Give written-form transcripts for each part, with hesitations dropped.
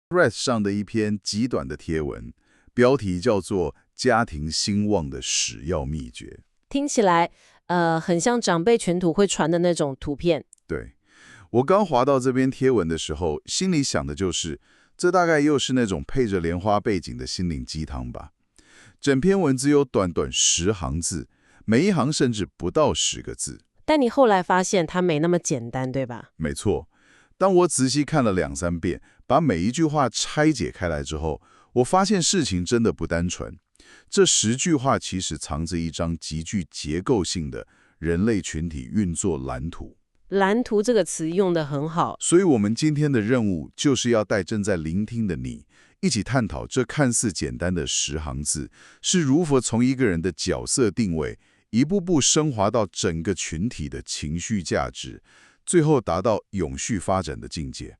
Threads 上的一篇极短的贴文，标题叫做“家庭兴旺的始要秘诀”。听起来很像长辈群组会传的那种图片。对，我刚滑到这篇贴文的时候，心里想的就是，这大概又是那种配着莲花背景的心灵鸡汤吧。整篇文只有短短10行字，每一行甚至不到10个字。但你后来发现它没那么简单，对吧？没错，当我仔细看了2、3遍，把每一句话拆解开来之后，我发现事情真的不单纯。这10句话其实藏着一张极具结构性的人类群体运作蓝图。蓝图这个词用得很好。所以我们今天的任务就是要带正在聆听的你，一起探讨这看似简单的10行字，是如何从一个人的角色定位，一步步升华到整个群体的情绪价值，最后达到永续发展的境界。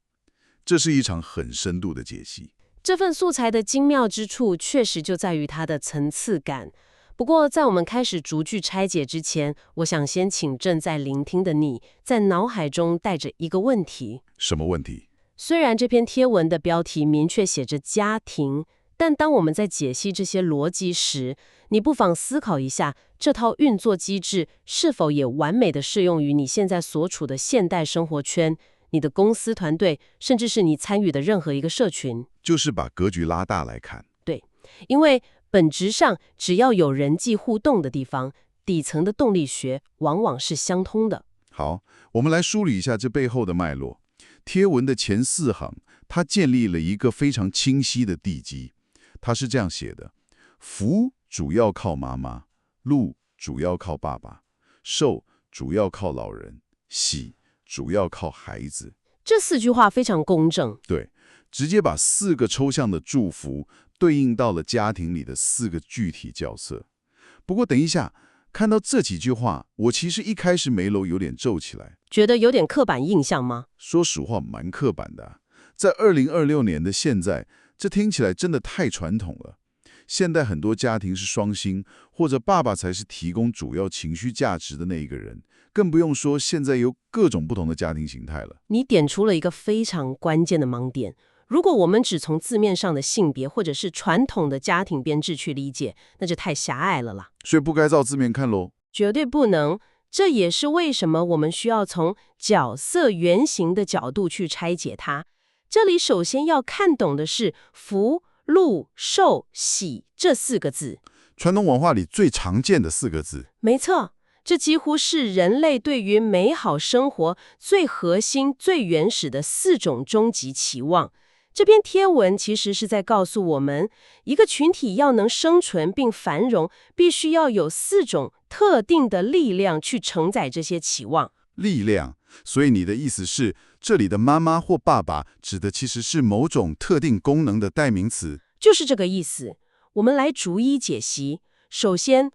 这是一场很深度的解析。这份素材的精妙之处，确实就在于它的层次感。不过，在我们开始逐句拆解之前，我想先请正在聆听的你，在脑海中带着一个问题。什么问题？虽然这篇贴文的标题明确写着家庭，但当我们在解析这些逻辑时，你不妨思考一下，这套运作机制是否也完美的适用于你现在所处的现代生活圈、你的公司团队，甚至是你参与的任何一个社群。就是把格局拉大来看。对，因为本质上，只要有人际互动的地方，底层的动力学往往是相通的。好，我们来梳理一下这背后的脉络。贴文的前4行，它建立了一个非常清晰的地基。它是这样写的：福主要靠妈妈，禄主要靠爸爸，寿主要靠老人，喜主要靠孩子。这4句话非常公正。对，直接把4个抽象的祝福对应到了家庭里的4个具体角色。不过等一下，看到这几句话，我其实一开始眉头有点皱起来。觉得有点刻板印象吗？说实话，蛮刻板的啊。在2026年的现在，这听起来真的太传统了。现代很多家庭是双薪，或者爸爸才是提供主要情绪价值的那一个人，更不用说现在有各种不同的家庭形态了。你点出了一个非常关键的盲点。如果我们只从字面上的性别或者是传统的家庭编制去理解，那就太狭隘了啦。所以不该照字面看咯。绝对不能。这也是为什么我们需要从角色原型的角度去拆解它。这里首先要看懂的是福、禄、寿、喜这4个字。传统文化里最常见的4个字。没错，这几乎是人类对于美好生活最核心、最原始的4种终极期望。这篇贴文其实是在告诉我们，一个群体要能生存并繁荣，必须要有4种特定的力量去承载这些期望。力量，所以你的意思是，这里的妈妈或爸爸指的其实是某种特定功能的代名词？就是这个意思。我们来逐一解析。首先，